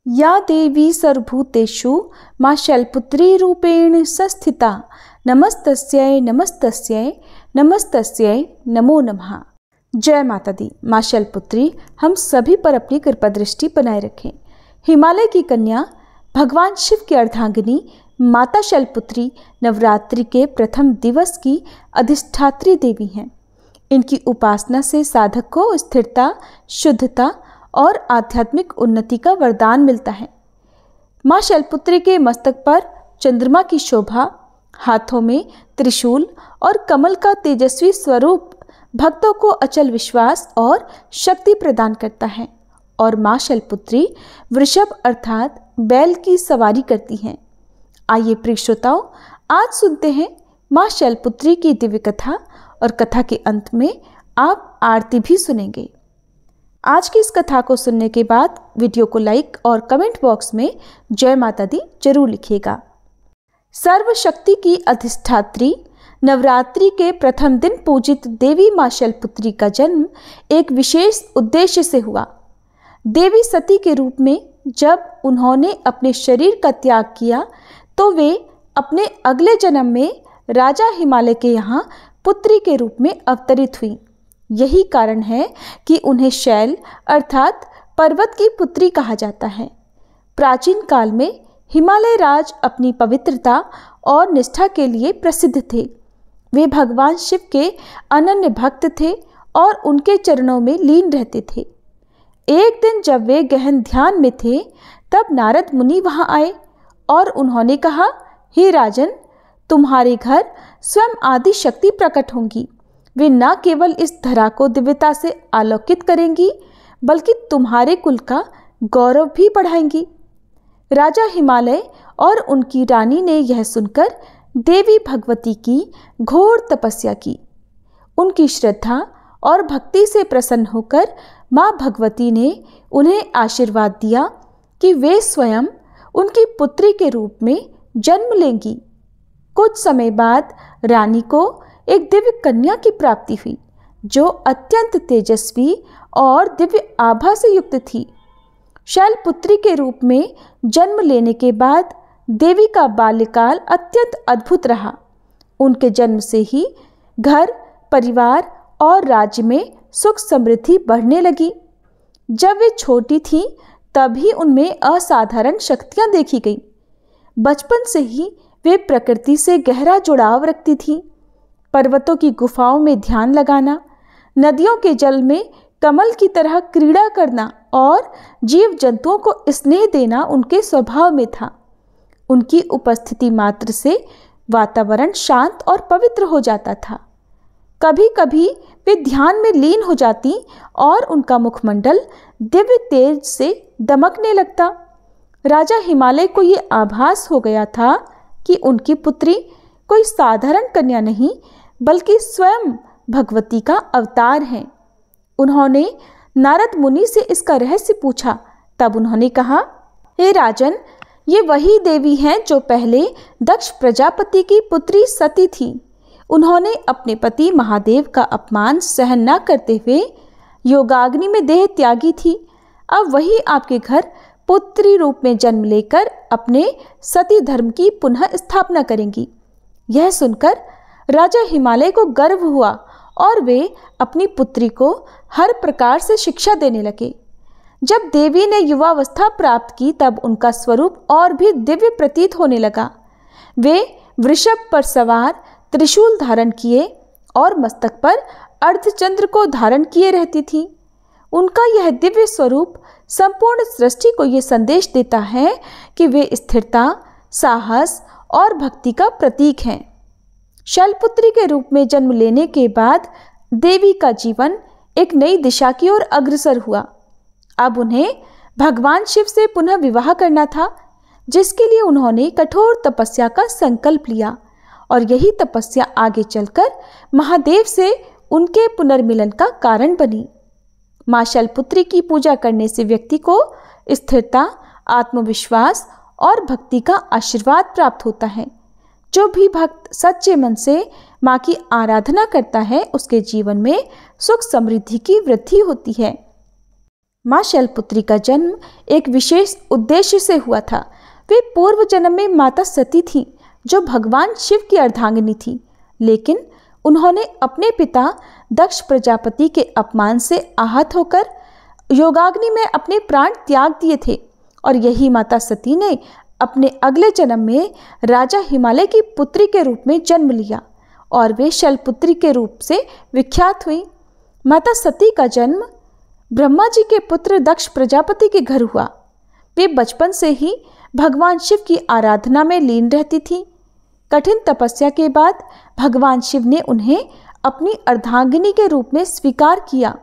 या देवी सर्वभूतेषु मां शैलपुत्री रूपेण संस्थिता नमस्तस्यै नमस्तस्यै नमस्तस्यै नमो नमः। जय माता दी। मां शैलपुत्री हम सभी पर अपनी कृपा दृष्टि बनाए रखें। हिमालय की कन्या भगवान शिव की अर्धांगिनी माता शैलपुत्री नवरात्रि के प्रथम दिवस की अधिष्ठात्री देवी हैं। इनकी उपासना से साधक को स्थिरता, शुद्धता और आध्यात्मिक उन्नति का वरदान मिलता है। मां शैलपुत्री के मस्तक पर चंद्रमा की शोभा, हाथों में त्रिशूल और कमल का तेजस्वी स्वरूप भक्तों को अचल विश्वास और शक्ति प्रदान करता है। और मां शैलपुत्री वृषभ अर्थात बैल की सवारी करती हैं। आइए प्रिय श्रोताओं, आज सुनते हैं मां शैलपुत्री की दिव्य कथा और कथा के अंत में आप आरती भी सुनेंगे। आज की इस कथा को सुनने के बाद वीडियो को लाइक और कमेंट बॉक्स में जय माता दी जरूर लिखिएगा। सर्वशक्ति की अधिष्ठात्री नवरात्रि के प्रथम दिन पूजित देवी मां शैलपुत्री का जन्म एक विशेष उद्देश्य से हुआ। देवी सती के रूप में जब उन्होंने अपने शरीर का त्याग किया तो वे अपने अगले जन्म में राजा हिमालय के यहाँ पुत्री के रूप में अवतरित हुई। यही कारण है कि उन्हें शैल अर्थात पर्वत की पुत्री कहा जाता है। प्राचीन काल में हिमालय राज अपनी पवित्रता और निष्ठा के लिए प्रसिद्ध थे। वे भगवान शिव के अनन्य भक्त थे और उनके चरणों में लीन रहते थे। एक दिन जब वे गहन ध्यान में थे तब नारद मुनि वहां आए और उन्होंने कहा, हे राजन, तुम्हारे घर स्वयं आदि शक्ति प्रकट होंगी। वे न केवल इस धरा को दिव्यता से आलोकित करेंगी बल्कि तुम्हारे कुल का गौरव भी बढ़ाएंगी। राजा हिमालय और उनकी रानी ने यह सुनकर देवी भगवती की घोर तपस्या की। उनकी श्रद्धा और भक्ति से प्रसन्न होकर मां भगवती ने उन्हें आशीर्वाद दिया कि वे स्वयं उनकी पुत्री के रूप में जन्म लेंगी। कुछ समय बाद रानी को एक दिव्य कन्या की प्राप्ति हुई जो अत्यंत तेजस्वी और दिव्य आभा से युक्त थी। शैलपुत्री के रूप में जन्म लेने के बाद देवी का बाल्यकाल अत्यंत अद्भुत रहा। उनके जन्म से ही घर, परिवार और राज्य में सुख समृद्धि बढ़ने लगी। जब वे छोटी थीं तभी उनमें असाधारण शक्तियां देखी गईं। बचपन से ही वे प्रकृति से गहरा जुड़ाव रखती थीं। पर्वतों की गुफाओं में ध्यान लगाना, नदियों के जल में कमल की तरह क्रीड़ा करना और जीव जंतुओं को स्नेह देना उनके स्वभाव में था। उनकी उपस्थिति मात्र से वातावरण शांत और पवित्र हो जाता था। कभी कभी वे ध्यान में लीन हो जाती और उनका मुखमंडल दिव्य तेज से दमकने लगता। राजा हिमालय को ये आभास हो गया था कि उनकी पुत्री कोई साधारण कन्या नहीं बल्कि स्वयं भगवती का अवतार है। उन्होंने नारद मुनि से इसका रहस्य पूछा। तब उन्होंने कहा, हे राजन, ये वही देवी हैं जो पहले दक्ष प्रजापति की पुत्री सती थी। उन्होंने अपने पति महादेव का अपमान सहन न करते हुए योगाग्नि में देह त्यागी थी। अब वही आपके घर पुत्री रूप में जन्म लेकर अपने सती धर्म की पुनः स्थापना करेंगी। यह सुनकर राजा हिमालय को गर्व हुआ और वे अपनी पुत्री को हर प्रकार से शिक्षा देने लगे। जब देवी ने युवावस्था प्राप्त की तब उनका स्वरूप और भी दिव्य प्रतीत होने लगा। वे वृषभ पर सवार, त्रिशूल धारण किए और मस्तक पर अर्धचंद्र को धारण किए रहती थी। उनका यह दिव्य स्वरूप संपूर्ण सृष्टि को यह संदेश देता है कि वे स्थिरता, साहस और भक्ति का प्रतीक हैं। शैलपुत्री के रूप में जन्म लेने के बाद देवी का जीवन एक नई दिशा की ओर अग्रसर हुआ। अब उन्हें भगवान शिव से पुनः विवाह करना था, जिसके लिए उन्होंने कठोर तपस्या का संकल्प लिया और यही तपस्या आगे चलकर महादेव से उनके पुनर्मिलन का कारण बनी। मां शैलपुत्री की पूजा करने से व्यक्ति को स्थिरता, आत्मविश्वास और भक्ति का आशीर्वाद प्राप्त होता है। जो भी भक्त सच्चे मन से मां की आराधना करता है उसके जीवन में सुख समृद्धि की वृद्धि होती है। माँ शैलपुत्री का जन्म एक विशेष उद्देश्य से हुआ था। वे पूर्व जन्म में माता सती थीं, जो भगवान शिव की अर्धांगिनी थी, लेकिन उन्होंने अपने पिता दक्ष प्रजापति के अपमान से आहत होकर योगाग्नि में अपने प्राण त्याग दिए थे और यही माता सती ने अपने अगले जन्म में राजा हिमालय की पुत्री के रूप में जन्म लिया और वे शैलपुत्री के रूप से विख्यात हुई। माता सती का जन्म ब्रह्मा जी के पुत्र दक्ष प्रजापति के घर हुआ। वे बचपन से ही भगवान शिव की आराधना में लीन रहती थीं। कठिन तपस्या के बाद भगवान शिव ने उन्हें अपनी अर्धांगिनी के रूप में स्वीकार किया,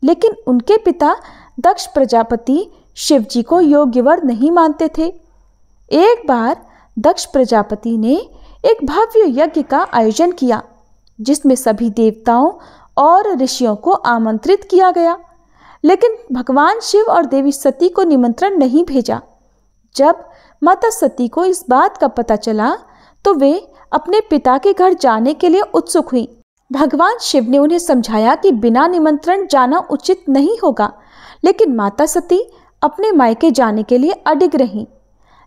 लेकिन उनके पिता दक्ष प्रजापति शिव जी को योग्य वर नहीं मानते थे। एक बार दक्ष प्रजापति ने एक भव्य यज्ञ का आयोजन किया, जिसमें सभी देवताओं और ऋषियों को आमंत्रित किया गया, लेकिन भगवान शिव और देवी सती को निमंत्रण नहीं भेजा। जब माता सती को इस बात का पता चला तो वे अपने पिता के घर जाने के लिए उत्सुक हुई। भगवान शिव ने उन्हें समझाया कि बिना निमंत्रण जाना उचित नहीं होगा, लेकिन माता सती अपने मायके जाने के लिए अडिग रहीं।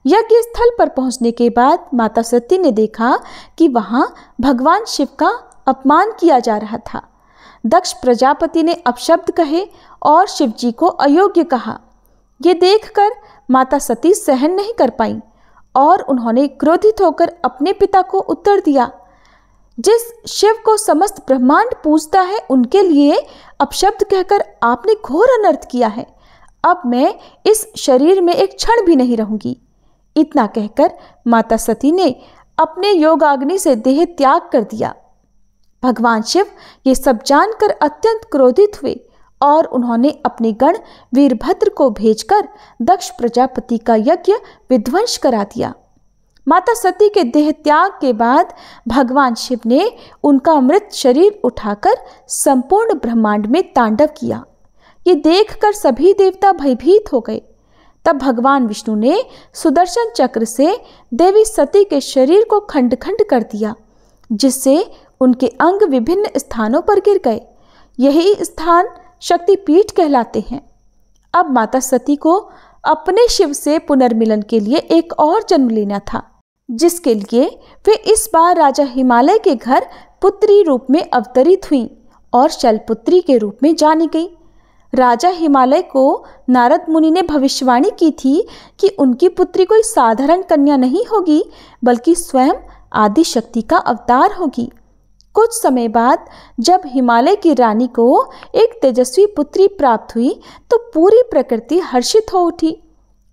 यज्ञ स्थल पर पहुंचने के बाद माता सती ने देखा कि वहां भगवान शिव का अपमान किया जा रहा था। दक्ष प्रजापति ने अपशब्द कहे और शिव जी को अयोग्य कहा। ये देखकर माता सती सहन नहीं कर पाई और उन्होंने क्रोधित होकर अपने पिता को उत्तर दिया, जिस शिव को समस्त ब्रह्मांड पूजता है उनके लिए अपशब्द कहकर आपने घोर अनर्थ किया है। अब मैं इस शरीर में एक क्षण भी नहीं रहूंगी। इतना कहकर माता सती ने अपने योगाग्नि से देह त्याग कर दिया। भगवान शिव ये सब जानकर अत्यंत क्रोधित हुए और उन्होंने अपने गण वीरभद्र को भेजकर दक्ष प्रजापति का यज्ञ विध्वंस करा दिया। माता सती के देह त्याग के बाद भगवान शिव ने उनका मृत शरीर उठाकर संपूर्ण ब्रह्मांड में तांडव किया। ये देखकर सभी देवता भयभीत हो गए। तब भगवान विष्णु ने सुदर्शन चक्र से देवी सती के शरीर को खंड खंड कर दिया, जिससे उनके अंग विभिन्न स्थानों पर गिर गए। यही स्थान शक्तिपीठ कहलाते हैं। अब माता सती को अपने शिव से पुनर्मिलन के लिए एक और जन्म लेना था, जिसके लिए वे इस बार राजा हिमालय के घर पुत्री रूप में अवतरित हुई और शैलपुत्री के रूप में जानी गई। राजा हिमालय को नारद मुनि ने भविष्यवाणी की थी कि उनकी पुत्री कोई साधारण कन्या नहीं होगी, बल्कि स्वयं आदि शक्ति का अवतार होगी। कुछ समय बाद जब हिमालय की रानी को एक तेजस्वी पुत्री प्राप्त हुई तो पूरी प्रकृति हर्षित हो उठी।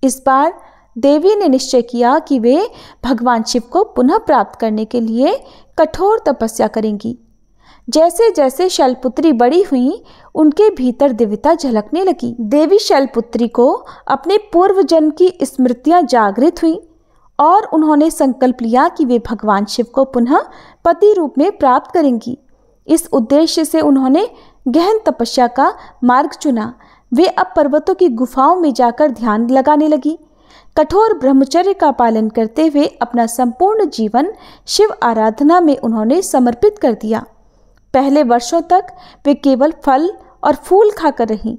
इस बार देवी ने निश्चय किया कि वे भगवान शिव को पुनः प्राप्त करने के लिए कठोर तपस्या करेंगी। जैसे जैसे शैलपुत्री बड़ी हुई, उनके भीतर दिव्यता झलकने लगी। देवी शैलपुत्री को अपने पूर्व जन्म की स्मृतियां जागृत हुई और उन्होंने संकल्प लिया कि वे भगवान शिव को पुनः पति रूप में प्राप्त करेंगी। इस उद्देश्य से उन्होंने गहन तपस्या का मार्ग चुना। वे अब पर्वतों की गुफाओं में जाकर ध्यान लगाने लगी। कठोर ब्रह्मचर्य का पालन करते हुए अपना संपूर्ण जीवन शिव आराधना में उन्होंने समर्पित कर दिया। पहले वर्षों तक वे केवल फल और फूल खाकर रहीं,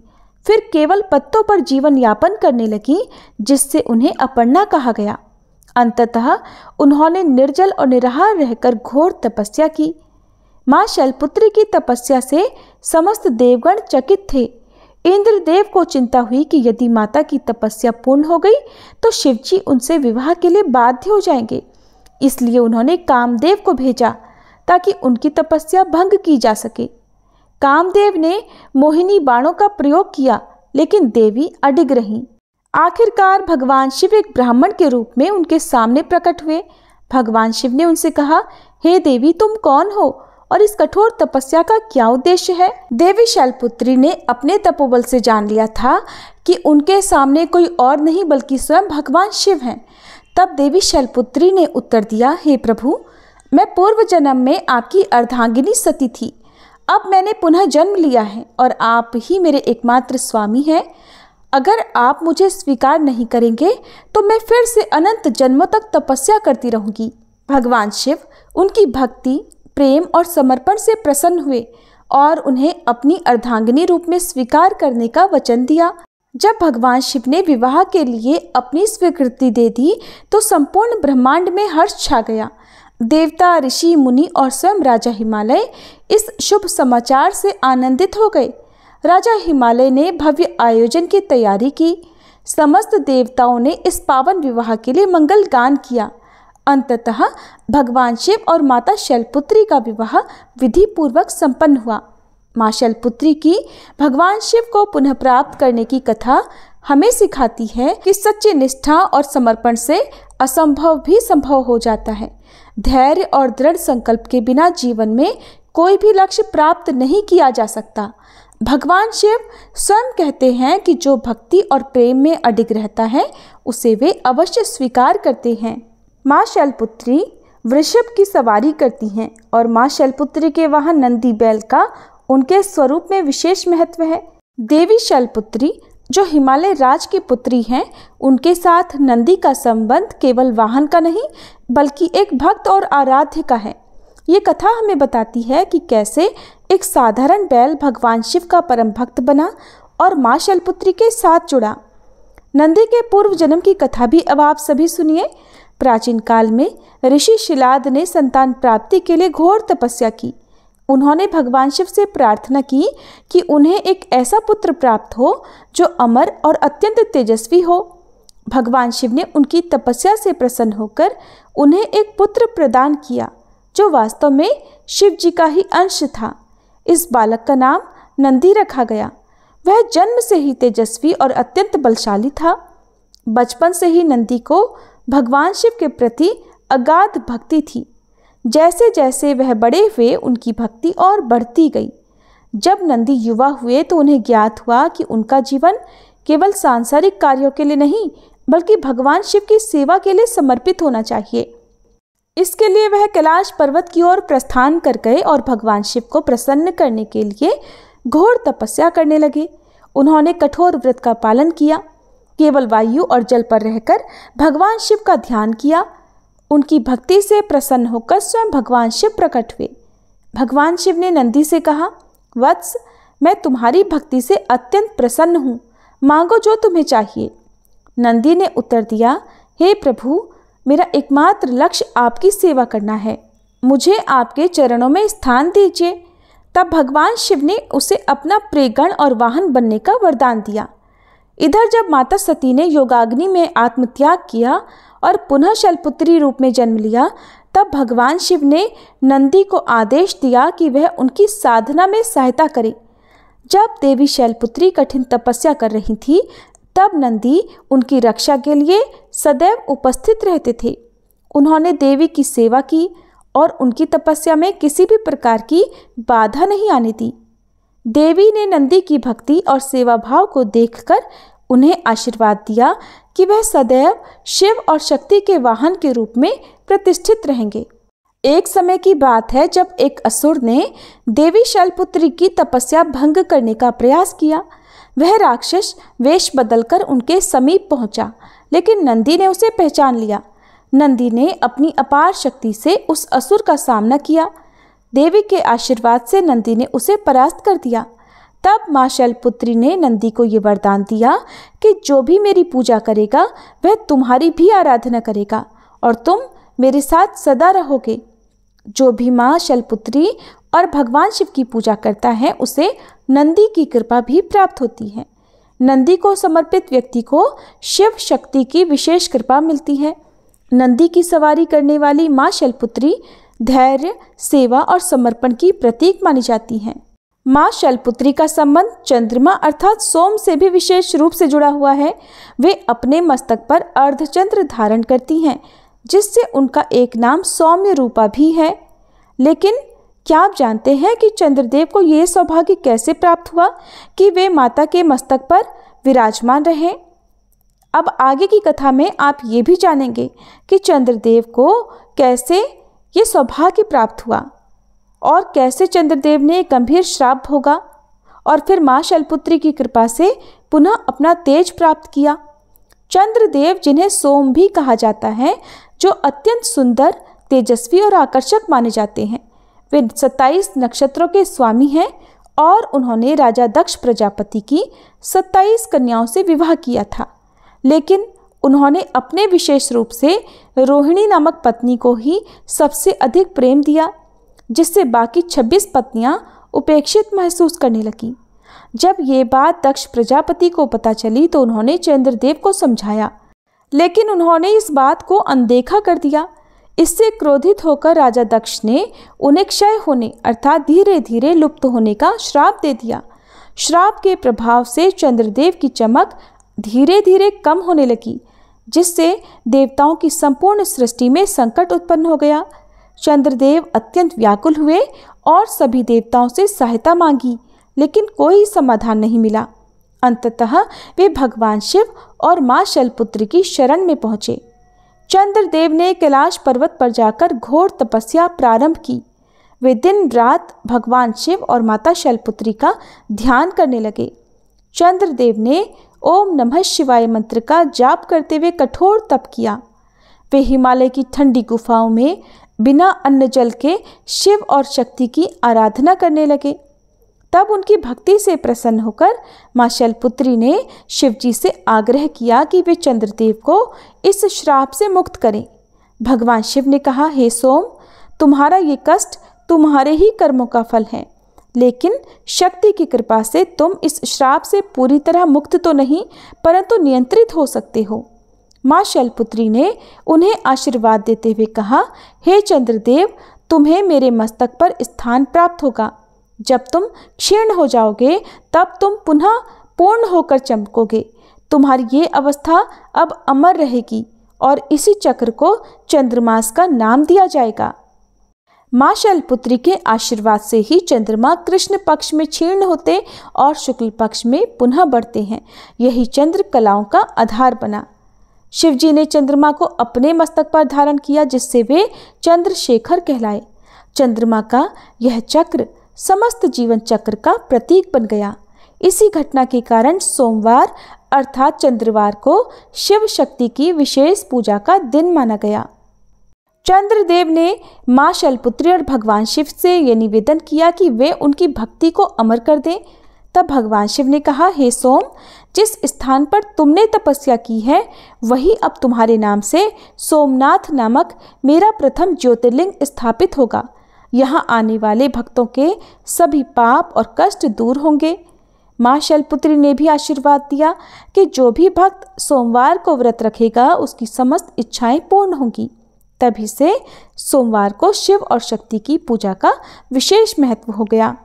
फिर केवल पत्तों पर जीवन यापन करने लगी, जिससे उन्हें अपर्णा कहा गया। अंततः उन्होंने निर्जल और निराहार रहकर घोर तपस्या की। माँ शैलपुत्री की तपस्या से समस्त देवगण चकित थे। इंद्रदेव को चिंता हुई कि यदि माता की तपस्या पूर्ण हो गई तो शिवजी उनसे विवाह के लिए बाध्य हो जाएंगे। इसलिए उन्होंने कामदेव को भेजा ताकि उनकी तपस्या भंग की जा सके। कामदेव ने मोहिनी बाणों का प्रयोग किया, लेकिन देवी अडिग रहीं। आखिरकार भगवान शिव एक ब्राह्मण के रूप में उनके सामने प्रकट हुए। भगवान शिव ने उनसे कहा, हे देवी, तुम कौन हो और इस कठोर तपस्या का क्या उद्देश्य है? देवी शैलपुत्री ने अपने तपोबल से जान लिया था कि उनके सामने कोई और नहीं बल्कि स्वयं भगवान शिव हैं। तब देवी शैलपुत्री ने उत्तर दिया, हे प्रभु, मैं पूर्व जन्म में आपकी अर्धांगिनी सती थी। अब मैंने पुनः जन्म लिया है और आप ही मेरे एकमात्र स्वामी हैं। अगर आप मुझे स्वीकार नहीं करेंगे तो मैं फिर से अनंत जन्मों तक तपस्या करती रहूंगी। भगवान शिव उनकी भक्ति, प्रेम और समर्पण से प्रसन्न हुए और उन्हें अपनी अर्धांगिनी रूप में स्वीकार करने का वचन दिया। जब भगवान शिव ने विवाह के लिए अपनी स्वीकृति दे दी तो संपूर्ण ब्रह्मांड में हर्ष छा गया। देवता, ऋषि, मुनि और स्वयं राजा हिमालय इस शुभ समाचार से आनंदित हो गए। राजा हिमालय ने भव्य आयोजन की तैयारी की। समस्त देवताओं ने इस पावन विवाह के लिए मंगल गान किया। अंततः भगवान शिव और माता शैलपुत्री का विवाह विधि पूर्वक संपन्न हुआ। माँ शैलपुत्री की भगवान शिव को पुनः प्राप्त करने की कथा हमें सिखाती है कि सच्ची निष्ठा और समर्पण से असंभव भी संभव हो जाता है। धैर्य और दृढ़ संकल्प के बिना जीवन में कोई भी लक्ष्य प्राप्त नहीं किया जा सकता। भगवान शिव स्वयं कहते हैं कि जो भक्ति और प्रेम में अडिग रहता है उसे वे अवश्य स्वीकार करते हैं। माँ शैलपुत्री वृषभ की सवारी करती हैं और माँ शैलपुत्री के वाहन नंदी बैल का उनके स्वरूप में विशेष महत्व है। देवी शैलपुत्री जो हिमालय राज की पुत्री हैं, उनके साथ नंदी का संबंध केवल वाहन का नहीं बल्कि एक भक्त और आराध्य का है। ये कथा हमें बताती है कि कैसे एक साधारण बैल भगवान शिव का परम भक्त बना और माँ शैलपुत्री के साथ जुड़ा। नंदी के पूर्व जन्म की कथा भी अब आप सभी सुनिए। प्राचीन काल में ऋषि शिलाद ने संतान प्राप्ति के लिए घोर तपस्या की। उन्होंने भगवान शिव से प्रार्थना की कि उन्हें एक ऐसा पुत्र प्राप्त हो जो अमर और अत्यंत तेजस्वी हो। भगवान शिव ने उनकी तपस्या से प्रसन्न होकर उन्हें एक पुत्र प्रदान किया जो वास्तव में शिव जी का ही अंश था। इस बालक का नाम नंदी रखा गया। वह जन्म से ही तेजस्वी और अत्यंत बलशाली था। बचपन से ही नंदी को भगवान शिव के प्रति अगाध भक्ति थी। जैसे जैसे वह बड़े हुए उनकी भक्ति और बढ़ती गई। जब नंदी युवा हुए तो उन्हें ज्ञात हुआ कि उनका जीवन केवल सांसारिक कार्यों के लिए नहीं बल्कि भगवान शिव की सेवा के लिए समर्पित होना चाहिए। इसके लिए वह कैलाश पर्वत की ओर प्रस्थान कर गए और भगवान शिव को प्रसन्न करने के लिए घोर तपस्या करने लगे। उन्होंने कठोर व्रत का पालन किया, केवल वायु और जल पर रहकर भगवान शिव का ध्यान किया। उनकी भक्ति से प्रसन्न होकर स्वयं भगवान शिव प्रकट हुए। भगवान शिव ने नंदी से कहा, वत्स, मैं तुम्हारी भक्ति से अत्यंत प्रसन्न हूँ, मांगो जो तुम्हें चाहिए। नंदी ने उत्तर दिया, हे प्रभु, मेरा एकमात्र लक्ष्य आपकी सेवा करना है, मुझे आपके चरणों में स्थान दीजिए। तब भगवान शिव ने उसे अपना प्रेगण और वाहन बनने का वरदान दिया। इधर जब माता सती ने योगाग्नि में आत्मत्याग किया और पुनः शैलपुत्री रूप में जन्म लिया, तब भगवान शिव ने नंदी को आदेश दिया कि वह उनकी साधना में सहायता करे। जब देवी शैलपुत्री कठिन तपस्या कर रही थी, तब नंदी उनकी रक्षा के लिए सदैव उपस्थित रहते थे। उन्होंने देवी की सेवा की और उनकी तपस्या में किसी भी प्रकार की बाधा नहीं आने दी। देवी ने नंदी की भक्ति और सेवा भाव को देखकर उन्हें आशीर्वाद दिया कि वह सदैव शिव और शक्ति के वाहन के रूप में प्रतिष्ठित रहेंगे। एक समय की बात है जब एक असुर ने देवी शैलपुत्री की तपस्या भंग करने का प्रयास किया। वह राक्षस वेश बदलकर उनके समीप पहुंचा, लेकिन नंदी ने उसे पहचान लिया। नंदी ने अपनी अपार शक्ति से उस असुर का सामना किया। देवी के आशीर्वाद से नंदी ने उसे परास्त कर दिया। तब माँ शैलपुत्री ने नंदी को ये वरदान दिया कि जो भी मेरी पूजा करेगा वह तुम्हारी भी आराधना करेगा और तुम मेरे साथ सदा रहोगे। जो भी माँ शैलपुत्री और भगवान शिव की पूजा करता है उसे नंदी की कृपा भी प्राप्त होती है। नंदी को समर्पित व्यक्ति को शिव शक्ति की विशेष कृपा मिलती है। नंदी की सवारी करने वाली माँ शैलपुत्री धैर्य, सेवा और समर्पण की प्रतीक मानी जाती हैं। माँ शैलपुत्री का संबंध चंद्रमा अर्थात सोम से भी विशेष रूप से जुड़ा हुआ है। वे अपने मस्तक पर अर्धचंद्र धारण करती हैं, जिससे उनका एक नाम सौम्य रूपा भी है। लेकिन क्या आप जानते हैं कि चंद्रदेव को यह सौभाग्य कैसे प्राप्त हुआ कि वे माता के मस्तक पर विराजमान रहे? अब आगे की कथा में आप ये भी जानेंगे कि चंद्रदेव को कैसे ये सौभाग्य प्राप्त हुआ और कैसे चंद्रदेव ने गंभीर श्राप भोगा और फिर माँ शैलपुत्री की कृपा से पुनः अपना तेज प्राप्त किया। चंद्रदेव, जिन्हें सोम भी कहा जाता है, जो अत्यंत सुंदर, तेजस्वी और आकर्षक माने जाते हैं, वे 27 नक्षत्रों के स्वामी हैं और उन्होंने राजा दक्ष प्रजापति की 27 कन्याओं से विवाह किया था, लेकिन उन्होंने अपने विशेष रूप से रोहिणी नामक पत्नी को ही सबसे अधिक प्रेम दिया, जिससे बाकी 26 पत्नियां उपेक्षित महसूस करने लगी। जब ये बात दक्ष प्रजापति को पता चली तो उन्होंने चंद्रदेव को समझाया, लेकिन उन्होंने इस बात को अनदेखा कर दिया। इससे क्रोधित होकर राजा दक्ष ने उन्हें क्षय होने अर्थात धीरे धीरे लुप्त होने का श्राप दे दिया। श्राप के प्रभाव से चंद्रदेव की चमक धीरे धीरे कम होने लगी, जिससे देवताओं की संपूर्ण सृष्टि में संकट उत्पन्न हो गया। चंद्रदेव अत्यंत व्याकुल हुए और सभी देवताओं से सहायता मांगी, लेकिन कोई समाधान नहीं मिला। अंततः वे भगवान शिव और मां शैलपुत्री की शरण में पहुंचे। चंद्रदेव ने कैलाश पर्वत पर जाकर घोर तपस्या प्रारंभ की। वे दिन रात भगवान शिव और माता शैलपुत्री का ध्यान करने लगे। चंद्रदेव ने ओम नमः शिवाय मंत्र का जाप करते हुए कठोर तप किया। वे हिमालय की ठंडी गुफाओं में बिना अन्न जल के शिव और शक्ति की आराधना करने लगे। तब उनकी भक्ति से प्रसन्न होकर मां शैलपुत्री ने शिवजी से आग्रह किया कि वे चंद्रदेव को इस श्राप से मुक्त करें। भगवान शिव ने कहा, हे सोम, तुम्हारा ये कष्ट तुम्हारे ही कर्मों का फल है, लेकिन शक्ति की कृपा से तुम इस श्राप से पूरी तरह मुक्त तो नहीं, परंतु नियंत्रित हो सकते हो। मां शैलपुत्री ने उन्हें आशीर्वाद देते हुए कहा, हे चंद्रदेव, तुम्हें मेरे मस्तक पर स्थान प्राप्त होगा। जब तुम क्षीण हो जाओगे तब तुम पुनः पूर्ण होकर चमकोगे। तुम्हारी ये अवस्था अब अमर रहेगी और इसी चक्र को चंद्रमास का नाम दिया जाएगा। मां शैलपुत्री के आशीर्वाद से ही चंद्रमा कृष्ण पक्ष में क्षीण होते और शुक्ल पक्ष में पुनः बढ़ते हैं। यही चंद्र कलाओं का आधार बना। शिवजी ने चंद्रमा को अपने मस्तक पर धारण किया, जिससे वे चंद्रशेखर कहलाए। चंद्रमा का यह चक्र समस्त जीवन चक्र का प्रतीक बन गया। इसी घटना के कारण सोमवार अर्थात चंद्रवार को शिव शक्ति की विशेष पूजा का दिन माना गया। चंद्रदेव ने मां शैलपुत्री और भगवान शिव से यह निवेदन किया कि वे उनकी भक्ति को अमर कर दें। तब भगवान शिव ने कहा, हे सोम, जिस स्थान पर तुमने तपस्या की है वही अब तुम्हारे नाम से सोमनाथ नामक मेरा प्रथम ज्योतिर्लिंग स्थापित होगा। यहाँ आने वाले भक्तों के सभी पाप और कष्ट दूर होंगे। मां शैलपुत्री ने भी आशीर्वाद दिया कि जो भी भक्त सोमवार को व्रत रखेगा उसकी समस्त इच्छाएं पूर्ण होंगी। तभी से सोमवार को शिव और शक्ति की पूजा का विशेष महत्व हो गया।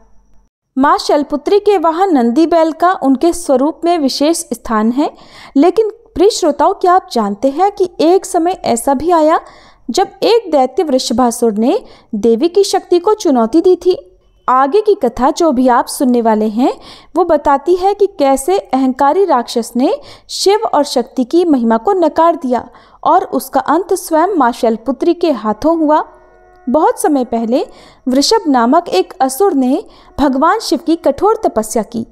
मां शैलपुत्री के वहां नंदी बैल का उनके स्वरूप में विशेष स्थान है। लेकिन प्रिय श्रोताओं, क्या आप जानते हैं कि एक समय ऐसा भी आया जब एक दैत्य वृषभासुर ने देवी की शक्ति को चुनौती दी थी। आगे की कथा जो भी आप सुनने वाले हैं वो बताती है कि कैसे अहंकारी राक्षस ने शिव और शक्ति की महिमा को नकार दिया और उसका अंत स्वयं मां शैलपुत्री के हाथों हुआ। बहुत समय पहले वृषभ नामक एक असुर ने भगवान शिव की कठोर तपस्या की।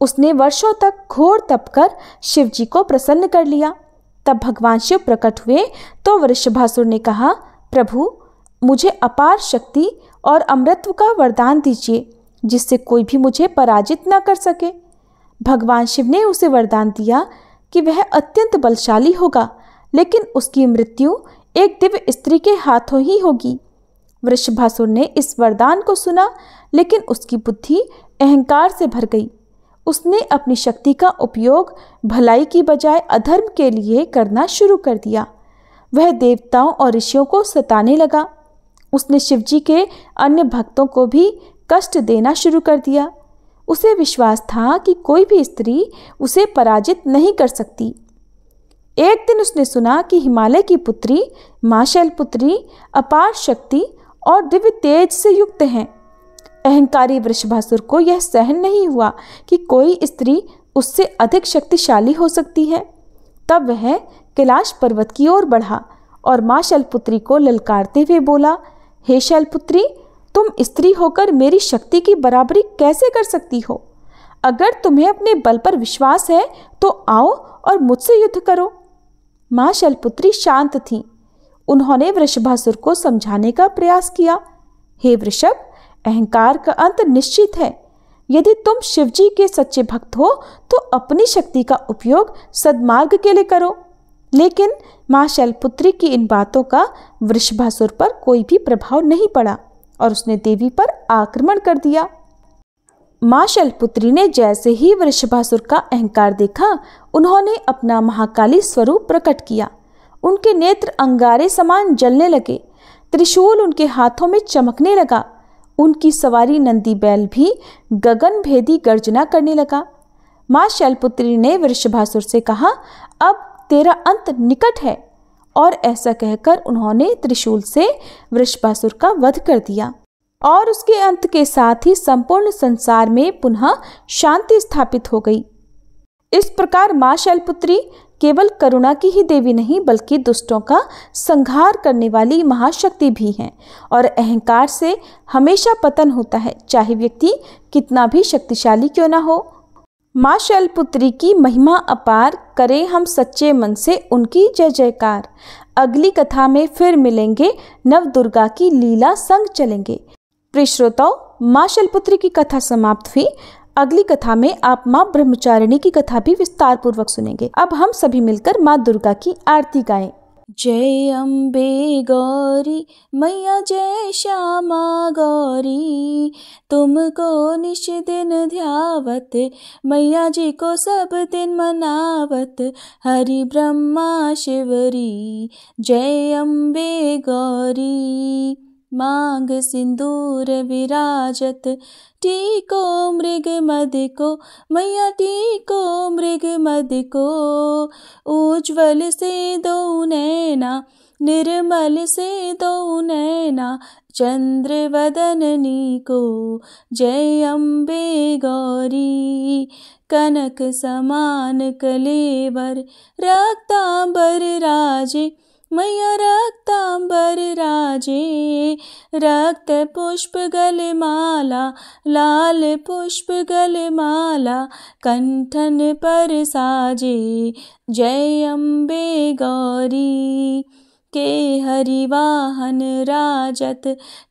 उसने वर्षों तक घोर तप कर शिव जी को प्रसन्न कर लिया। तब भगवान शिव प्रकट हुए तो वृषभासुर ने कहा, प्रभु, मुझे अपार शक्ति और अमृतत्व का वरदान दीजिए, जिससे कोई भी मुझे पराजित न कर सके। भगवान शिव ने उसे वरदान दिया कि वह अत्यंत बलशाली होगा, लेकिन उसकी मृत्यु एक दिव्य स्त्री के हाथों ही होगी। वृषभासुर ने इस वरदान को सुना, लेकिन उसकी बुद्धि अहंकार से भर गई। उसने अपनी शक्ति का उपयोग भलाई की बजाय अधर्म के लिए करना शुरू कर दिया। वह देवताओं और ऋषियों को सताने लगा। उसने शिवजी के अन्य भक्तों को भी कष्ट देना शुरू कर दिया। उसे विश्वास था कि कोई भी स्त्री उसे पराजित नहीं कर सकती। एक दिन उसने सुना कि हिमालय की पुत्री मां शैलपुत्री अपार शक्ति और दिव्य तेज से युक्त हैं। अहंकारी वृषभासुर को यह सहन नहीं हुआ कि कोई स्त्री उससे अधिक शक्तिशाली हो सकती है। तब वह कैलाश पर्वत की ओर बढ़ा और मां शैलपुत्री को ललकारते हुए बोला, हे शैलपुत्री, तुम स्त्री होकर मेरी शक्ति की बराबरी कैसे कर सकती हो? अगर तुम्हें अपने बल पर विश्वास है तो आओ और मुझसे युद्ध करो। मां शैलपुत्री शांत थीं। उन्होंने वृषभासुर को समझाने का प्रयास किया, हे वृषभ, अहंकार का अंत निश्चित है। यदि तुम शिवजी के सच्चे भक्त हो तो अपनी शक्ति का उपयोग सद्मार्ग के लिए करो। लेकिन माँ शैलपुत्री की इन बातों का वृषभासुर पर कोई भी प्रभाव नहीं पड़ा और उसने देवी पर आक्रमण कर दिया। माँ शैलपुत्री ने जैसे ही वृषभासुर का अहंकार देखा, उन्होंने अपना महाकाली स्वरूप प्रकट किया। उनके नेत्र अंगारे समान जलने लगे, त्रिशूल उनके हाथों में चमकने लगा। उनकी सवारी नंदी बैल भी गगन भेदी गर्जना करने लगा। माँ शैलपुत्री ने वृषभासुर से कहा, अब तेरा अंत निकट है, और ऐसा कहकर उन्होंने त्रिशूल से वृषभासुर का वध कर दिया और उसके अंत के साथ ही संपूर्ण संसार में पुनः शांति स्थापित हो गई। इस प्रकार माँ शैलपुत्री केवल करुणा की ही देवी नहीं बल्कि दुष्टों का संहार करने वाली महाशक्ति भी हैं, और अहंकार से हमेशा पतन होता है, चाहे व्यक्ति कितना भी शक्तिशाली क्यों ना हो। माँ शैलपुत्री की महिमा अपार, करें हम सच्चे मन से उनकी जय जयकार। अगली कथा में फिर मिलेंगे, नव दुर्गा की लीला संग चलेंगे। प्रिय श्रोताओ, माँ शैलपुत्री की कथा समाप्त हुई। अगली कथा में आप माँ ब्रह्मचारिणी की कथा भी विस्तार पूर्वक सुनेंगे। अब हम सभी मिलकर माँ दुर्गा की आरती गाएं। जय अम्बे गौरी मैया, जय श्यामा गौरी, तुमको निश दिन ध्यावत, मैया जी को सब दिन मनावत, हरि ब्रह्मा शिवरी। जय अम्बे गौरी, मांग सिंदूर विराजत, टीको मृग मद को, मैया टीको मृग मद को, उज्ज्वल से दो नैना, निर्मल से दो नैना, चंद्र वदननी को। जय अम्बे गौरी, कनक समान कलेवर, रक्तांबर राजे, मैया रक्तांबर राजे, रक्त पुष्प गलमाला, लाल पुष्प गलमाला, कंठन पर साजे। जय अम्बे गौरी, के हरिवाहन राजत,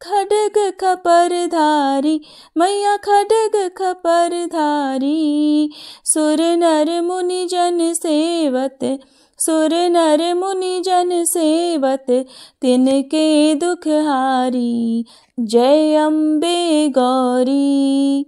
खड्ग खपर धारी, मैया खड्ग खपर धारी, सुर नर मुनि जन सेवत, सुर नर मुनि जन सेवत, तिनके दुख हारी। जय अम्बे गौरी,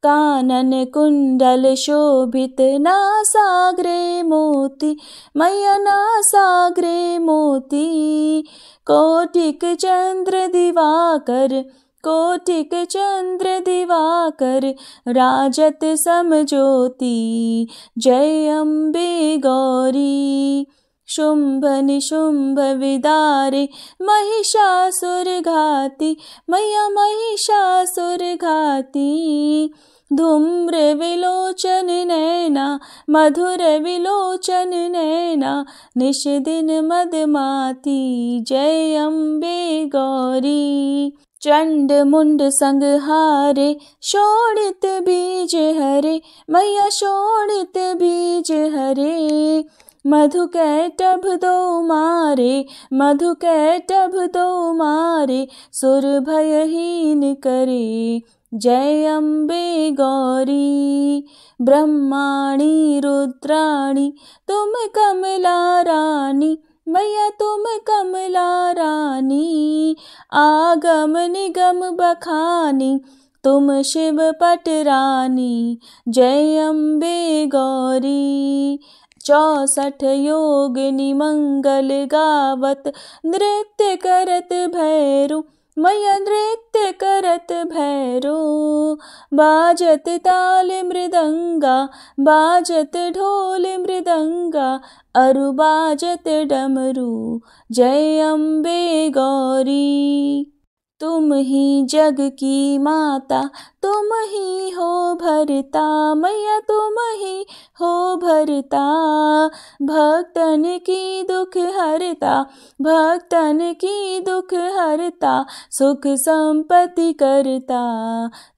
कानन कुंडल शोभित, नासाग्रे मोती, मैया नासाग्रे मोती, कोटिक चंद्र दिवाकर, कोटिक चंद्र दिवाकर, राजत समज्योति। जय अम्बे गौरी, शुंभ निशुंभ विदारे, महिषासुर घाती, मैया महिषासुर घाती, धूम्र विलोचन नैना, मधुर विलोचन नैना, निश दिन मदमाती। जय अम्बे गौरी, चंड मुंड संहारे, शोणित बीज हरे, मैया शोणित बीज हरे, मधु कैटभ दो मारे, मधु कैटभ दो मारे, सुर भयहीन करे। जय अम्बे गौरी, ब्रह्माणी रुद्राणी, तुम कमला रानी, मैया तुम कमला रानी, आगम निगम बखानी, तुम शिव पट रानी। जय अम्बे गौरी, 64 योगिनी मंगल गावत, नृत्य करत भैरू, मैया नृत्य करत भैरू, बाजत ताल मृदंगा, बाजत ढोल मृदंगा, अरु बाजत डमरू। जय अम्बे गौरी, तुम ही जग की माता, तुम ही हो भरता, मैया तुम ही हो भरता, भक्तन की दुख हरता, भक्तन की दुख हरता, सुख संपत्ति करता।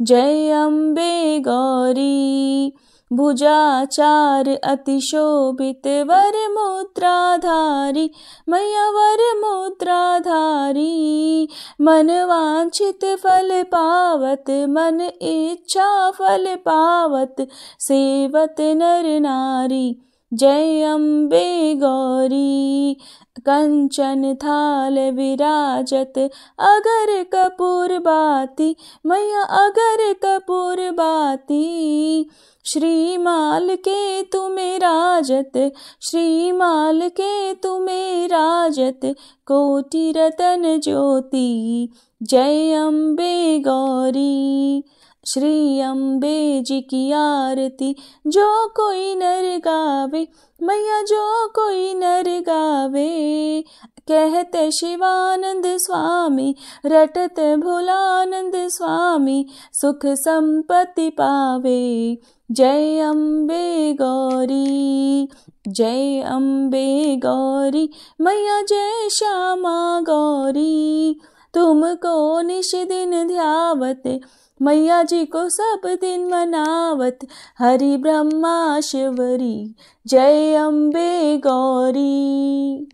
जय अम्बे गौरी, भुजाचार अति शोभित वर मुद्राधारी, मैया वर मुद्राधारी। मन वांछित फल पावत, मन इच्छा फल पावत, सेवत नर नारी। जय अम्बे गौरी। कंचन थाल विराजत अगर कपूर बाती, मैया अगर कपूर बाती। श्रीमाल के तुम्हें राजत, श्रीमाल के तुम्हें राजत, कोटि रतन ज्योति। जय अम्बे गौरी। श्री अम्बे जी की आरती जो कोई नर गावे, मैया जो कोई नर गावे। कहते शिवानंद स्वामी, रटत भोलानंद स्वामी, सुख संपत्ति पावे। जय अम्बे गौरी। जय अम्बे गौरी, मैया जय श्यामा गौरी। तुमको निश दिन ध्यावत, मैया जी को सब दिन मनावत, हरि ब्रह्मा शिवरी। जय अम्बे गौरी।